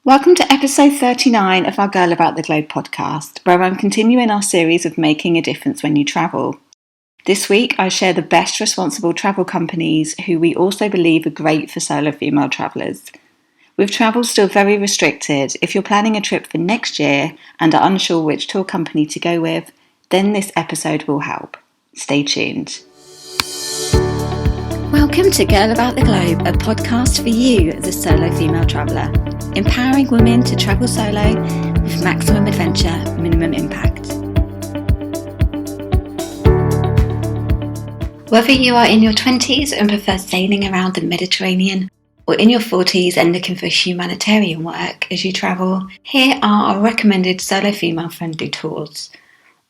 Welcome to episode 39 of our Girl About the Globe podcast, where I'm continuing our series of making a difference when you travel. This week, I share the best responsible travel companies who we also believe are great for solo female travellers. With travel still very restricted, if you're planning a trip for next year and are unsure which tour company to go with, then this episode will help. Stay tuned. Welcome to Girl About the Globe, a podcast for you, the solo female traveller, empowering women to travel solo with maximum adventure, minimum impact. Whether you are in your 20s and prefer sailing around the Mediterranean, or in your 40s and looking for humanitarian work as you travel, here are our recommended solo female friendly tours.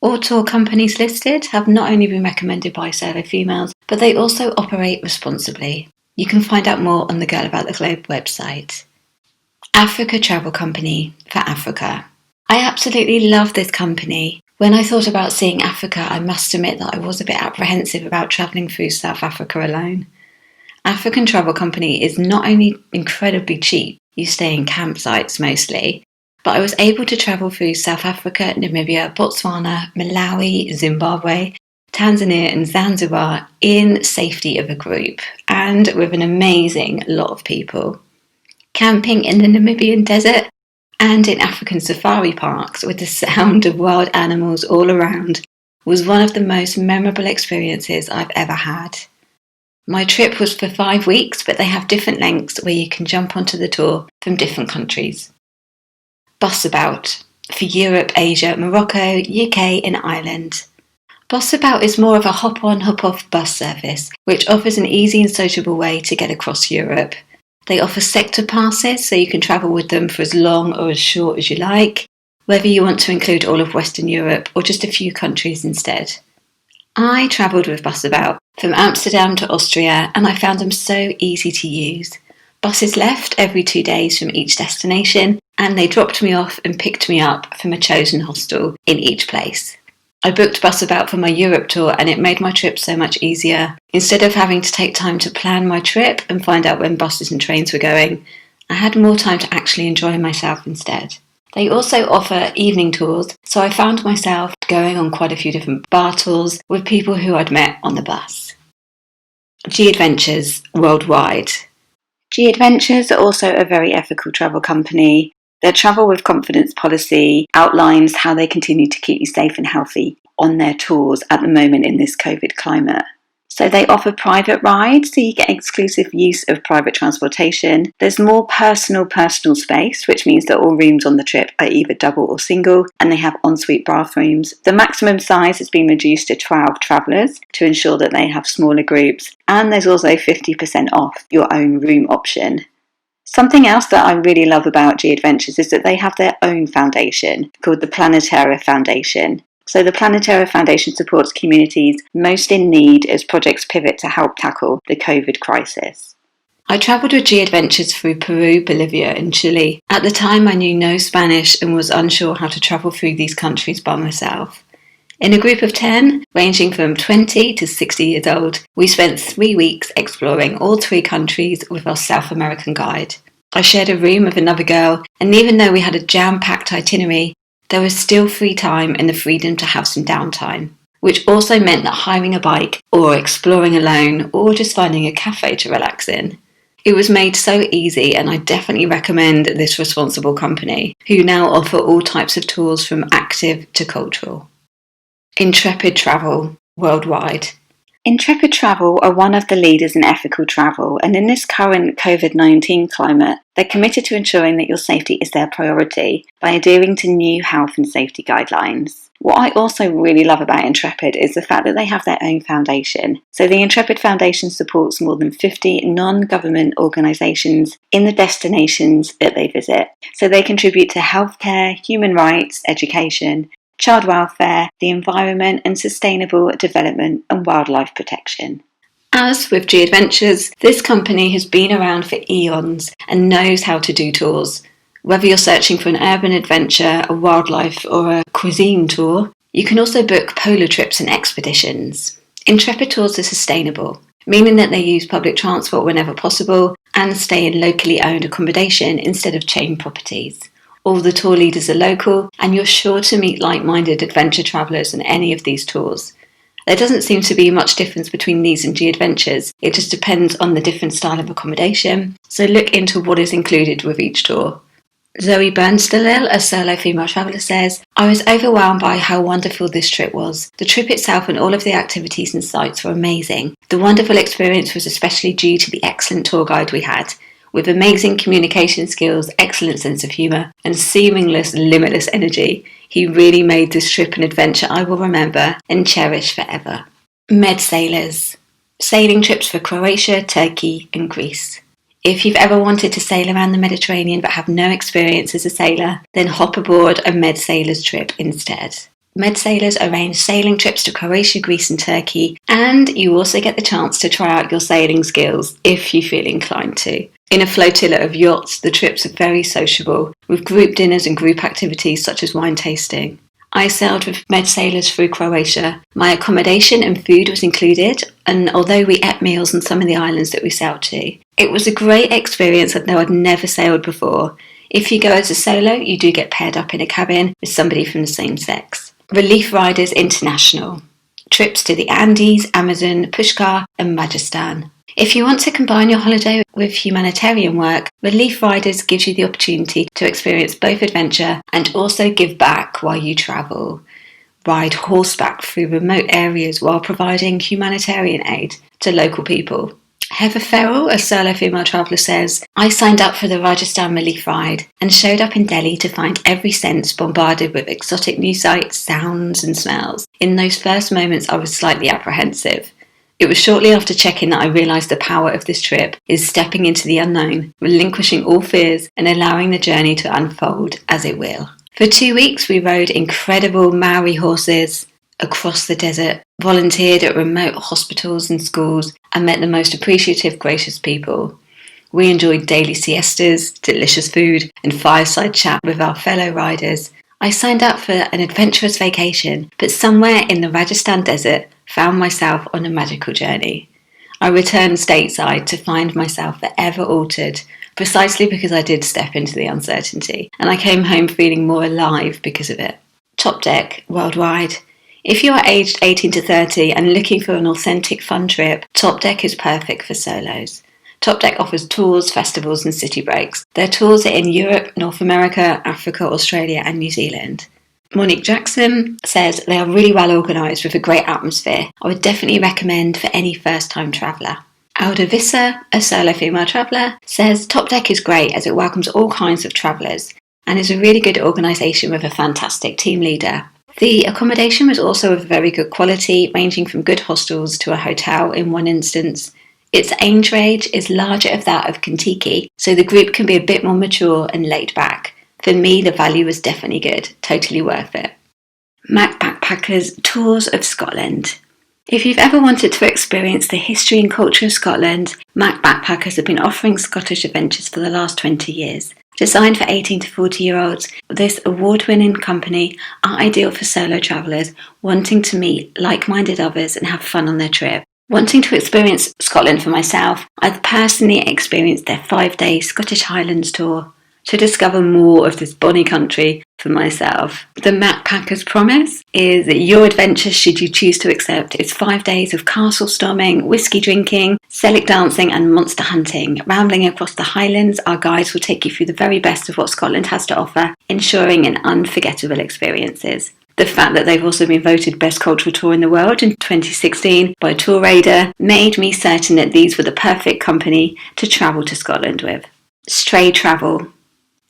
All tour companies listed have not only been recommended by solo females, but they also operate responsibly. You can find out more on the Girl About the Globe website. Africa Travel Company for Africa. I absolutely love this company. When I thought about seeing Africa, I must admit that I was a bit apprehensive about travelling through South Africa alone. African Travel Company is not only incredibly cheap, you stay in campsites mostly, but I was able to travel through South Africa, Namibia, Botswana, Malawi, Zimbabwe, Tanzania and Zanzibar in safety of a group and with an amazing lot of people. Camping in the Namibian desert and in African safari parks with the sound of wild animals all around was one of the most memorable experiences I've ever had. My trip was for 5 weeks, but they have different lengths where you can jump onto the tour from different countries. Bossabout for Europe, Asia, Morocco, UK and Ireland. Bossabout is more of a hop-on, hop-off bus service, which offers an easy and sociable way to get across Europe. They offer sector passes, so you can travel with them for as long or as short as you like, whether you want to include all of Western Europe or just a few countries instead. I travelled with Bossabout from Amsterdam to Austria, and I found them so easy to use. Buses left every 2 days from each destination, and they dropped me off and picked me up from a chosen hostel in each place. I booked Bossabout for my Europe tour and it made my trip so much easier. Instead of having to take time to plan my trip and find out when buses and trains were going, I had more time to actually enjoy myself instead. They also offer evening tours, so I found myself going on quite a few different bar tours with people who I'd met on the bus. G Adventures Worldwide. G Adventures are also a very ethical travel company. Their Travel with Confidence policy outlines how they continue to keep you safe and healthy on their tours at the moment in this COVID climate. So they offer private rides, so you get exclusive use of private transportation. There's more personal space, which means that all rooms on the trip are either double or single, and they have ensuite bathrooms. The maximum size has been reduced to 12 travellers to ensure that they have smaller groups, and there's also 50% off your own room option. Something else that I really love about G Adventures is that they have their own foundation called the Planetera Foundation. So the Planetera Foundation supports communities most in need as projects pivot to help tackle the COVID crisis. I travelled with G Adventures through Peru, Bolivia and Chile. At the time I knew no Spanish and was unsure how to travel through these countries by myself. In a group of 10, ranging from 20 to 60 years old, we spent 3 weeks exploring all 3 countries with our South American guide. I shared a room with another girl, and even though we had a jam-packed itinerary, there was still free time and the freedom to have some downtime, which also meant that hiring a bike or exploring alone or just finding a cafe to relax in. It was made so easy, and I definitely recommend this responsible company, who now offer all types of tours from active to cultural. Intrepid Travel Worldwide. Intrepid Travel are one of the leaders in ethical travel, and in this current COVID-19 climate, they're committed to ensuring that your safety is their priority by adhering to new health and safety guidelines. What I also really love about Intrepid is the fact that they have their own foundation. So the Intrepid Foundation supports more than 50 non-government organisations in the destinations that they visit. So they contribute to healthcare, human rights, education, child welfare, the environment and sustainable development and wildlife protection. As with G Adventures, this company has been around for eons and knows how to do tours. Whether you're searching for an urban adventure, a wildlife or a cuisine tour, you can also book polar trips and expeditions. Intrepid tours are sustainable, meaning that they use public transport whenever possible and stay in locally owned accommodation instead of chain properties. All the tour leaders are local, and you're sure to meet like-minded adventure travellers on any of these tours. There doesn't seem to be much difference between these and G Adventures. It just depends on the different style of accommodation, so look into what is included with each tour. Zoe Bernstein, a solo female traveller, says, "I was overwhelmed by how wonderful this trip was. The trip itself and all of the activities and sights were amazing. The wonderful experience was especially due to the excellent tour guide we had. With amazing communication skills, excellent sense of humour, and seamless, limitless energy, he really made this trip an adventure I will remember and cherish forever." Med Sailors. Sailing trips for Croatia, Turkey and Greece. If you've ever wanted to sail around the Mediterranean but have no experience as a sailor, then hop aboard a Med Sailors trip instead. Med Sailors arrange sailing trips to Croatia, Greece and Turkey, and you also get the chance to try out your sailing skills if you feel inclined to. In a flotilla of yachts, the trips are very sociable, with group dinners and group activities such as wine tasting. I sailed with Med Sailors through Croatia. My accommodation and food was included, and although we ate meals on some of the islands that we sailed to, it was a great experience though I'd never sailed before. If you go as a solo, you do get paired up in a cabin with somebody from the same sex. Relief Riders International. Trips to the Andes, Amazon, Pushkar and Majesthan. If you want to combine your holiday with humanitarian work, Relief Riders gives you the opportunity to experience both adventure and also give back while you travel. Ride horseback through remote areas while providing humanitarian aid to local people. Heather Farrell, a solo female traveller, says, "I signed up for the Rajasthan Relief Ride and showed up in Delhi to find every sense bombarded with exotic new sights, sounds and smells. In those first moments I was slightly apprehensive. It was shortly after check-in that I realised the power of this trip is stepping into the unknown, relinquishing all fears and allowing the journey to unfold as it will." For 2 weeks we rode incredible Maori horses across the desert, volunteered at remote hospitals and schools and met the most appreciative, gracious people. We enjoyed daily siestas, delicious food and fireside chat with our fellow riders. I signed up for an adventurous vacation, but somewhere in the Rajasthan desert found myself on a magical journey. I returned stateside to find myself forever altered, precisely because I did step into the uncertainty, and I came home feeling more alive because of it. Top Deck Worldwide. If you are aged 18 to 30 and looking for an authentic fun trip, Top Deck is perfect for solos. Top Deck offers tours, festivals and city breaks. Their tours are in Europe, North America, Africa, Australia and New Zealand. Monique Jackson says they are really well organised with a great atmosphere. I would definitely recommend for any first-time traveller. Alda Visser, a solo female traveller, says Top Deck is great as it welcomes all kinds of travellers and is a really good organisation with a fantastic team leader. The accommodation was also of very good quality, ranging from good hostels to a hotel in one instance. Its age range is larger of that of Kentucky, so the group can be a bit more mature and laid back. For me, the value was definitely good, totally worth it. Mac Backpackers Tours of Scotland. If you've ever wanted to experience the history and culture of Scotland, Mac Backpackers have been offering Scottish adventures for the last 20 years. Designed for 18 to 40-year-olds, this award-winning company are ideal for solo travellers wanting to meet like-minded others and have fun on their trip. Wanting to experience Scotland for myself, I've personally experienced their 5-day Scottish Highlands tour to discover more of this bonny country for myself. The Backpackers promise is that your adventure, should you choose to accept, is 5 days of castle storming, whiskey drinking, Celtic dancing and monster hunting. Rambling across the Highlands, our guides will take you through the very best of what Scotland has to offer, ensuring an unforgettable experiences. The fact that they've also been voted Best Cultural Tour in the World in 2016 by Tour Radar made me certain that these were the perfect company to travel to Scotland with. Stray Travel.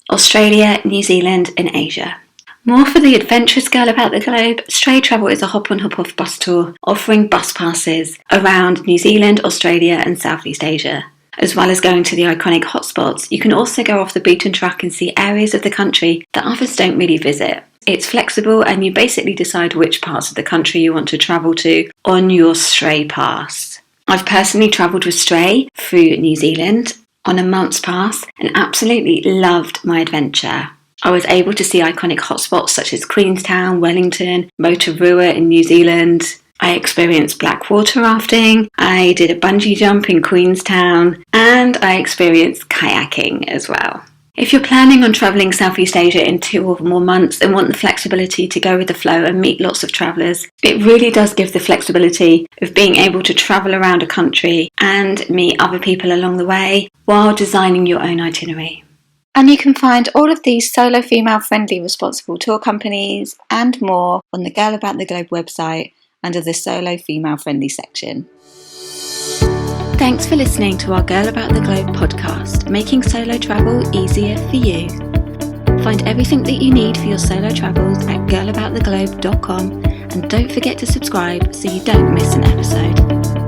Australia, New Zealand and Asia. More for the adventurous girl about the globe, Stray Travel is a hop-on hop-off bus tour offering bus passes around New Zealand, Australia and Southeast Asia. As well as going to the iconic hotspots, you can also go off the beaten track and see areas of the country that others don't really visit. It's flexible and you basically decide which parts of the country you want to travel to on your Stray Pass. I've personally travelled with Stray through New Zealand on a month's pass and absolutely loved my adventure. I was able to see iconic hotspots such as Queenstown, Wellington, Rotorua in New Zealand, I experienced blackwater rafting, I did a bungee jump in Queenstown, and I experienced kayaking as well. If you're planning on travelling Southeast Asia in 2 or more months and want the flexibility to go with the flow and meet lots of travellers, it really does give the flexibility of being able to travel around a country and meet other people along the way while designing your own itinerary. And you can find all of these solo female-friendly responsible tour companies and more on the Girl About the Globe website under the Solo Female-Friendly section. Thanks for listening to our Girl About the Globe podcast, making solo travel easier for you. Find everything that you need for your solo travels at girlabouttheglobe.com and don't forget to subscribe so you don't miss an episode.